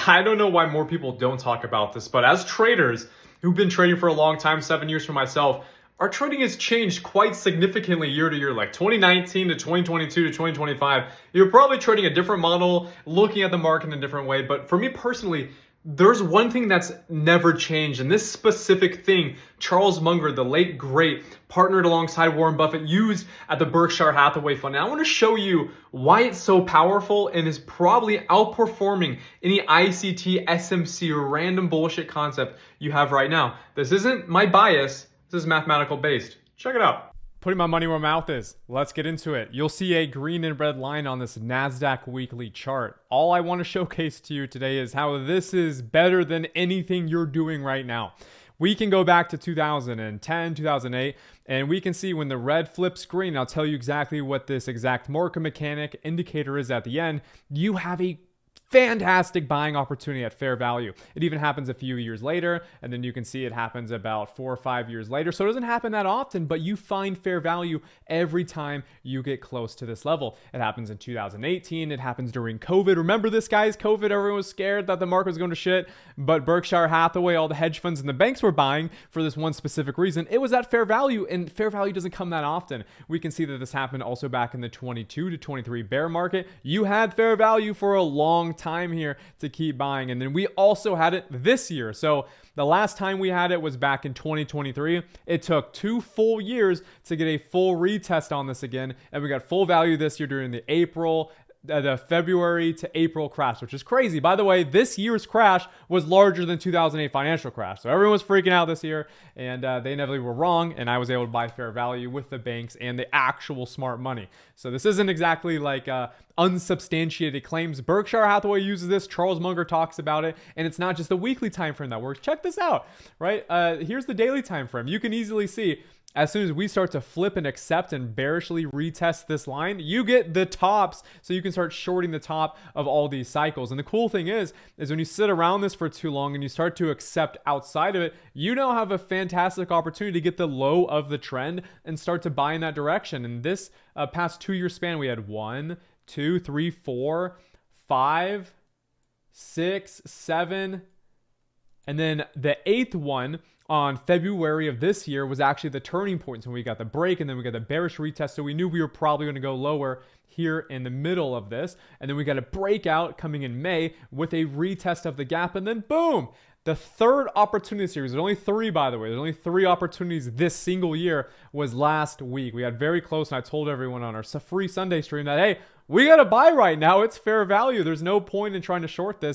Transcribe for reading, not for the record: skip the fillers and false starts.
I don't know why more people don't talk about this, but as traders who've been trading for a long time, 7 years for myself, our trading has changed quite significantly year to year, like 2019 to 2022 to 2025. You're probably trading a different model, looking at the market in a different way. But for me personally, there's one thing that's never changed. And this specific thing, Charles Munger, the late great, partnered alongside Warren Buffett, used at the Berkshire Hathaway Fund. And I want to show you why it's so powerful and is probably outperforming any ICT, SMC, or random bullshit concept you have right now. This isn't my bias. This is mathematical based. Check it out. Putting my money where my mouth is. Let's get into it. You'll see a green and red line on this NASDAQ weekly chart. All I want to showcase to you today is how this is better than anything you're doing right now. We can go back to 2010, 2008, and we can see when the red flips green, I'll tell you exactly what this exact market mechanic indicator is at the end. You have a fantastic buying opportunity at fair value. It even happens a few years later, and then you can see it happens about 4 or 5 years later. So it doesn't happen that often, but you find fair value every time you get close to this level. It happens in 2018. It happens during COVID. Remember this, guys? COVID, everyone was scared that the market was going to shit, but Berkshire Hathaway, all the hedge funds and the banks were buying for this one specific reason. It was at fair value, and fair value doesn't come that often. We can see that this happened also back in the 22 to 23 bear market. You had fair value for a long time here to keep buying, and then we also had it this year. So the last time we had it was back in 2023. It took 2 full years to get a full retest on this again, and we got full value this year during the February to April crash, which is crazy. By the way, this year's crash was larger than 2008 financial crash. So everyone was freaking out this year, and they inevitably were wrong, and I was able to buy fair value with the banks and the actual smart money. So this isn't exactly like unsubstantiated claims. Berkshire Hathaway uses this. Charles Munger talks about it, and it's not just the weekly time frame that works. Check this out, right? Here's the daily time frame. You can easily see as soon as we start to flip and accept and bearishly retest this line, you get the tops, so you can start shorting the top of all these cycles. And the cool thing is when you sit around this for too long and you start to accept outside of it, you now have a fantastic opportunity to get the low of the trend and start to buy in that direction. And this past 2-year span, we had 1, 2, 3, 4, 5, 6, 7, and then the 8th one on February of this year was actually the turning point. So we got the break, and then we got the bearish retest. So we knew we were probably going to go lower here in the middle of this. And then we got a breakout coming in May with a retest of the gap. And then boom, the third opportunity series, there's only 3, by the way. There's only 3 opportunities this single year, was last week. We got very close, and I told everyone on our free Sunday stream that, hey, we got to buy right now. It's fair value. There's no point in trying to short this.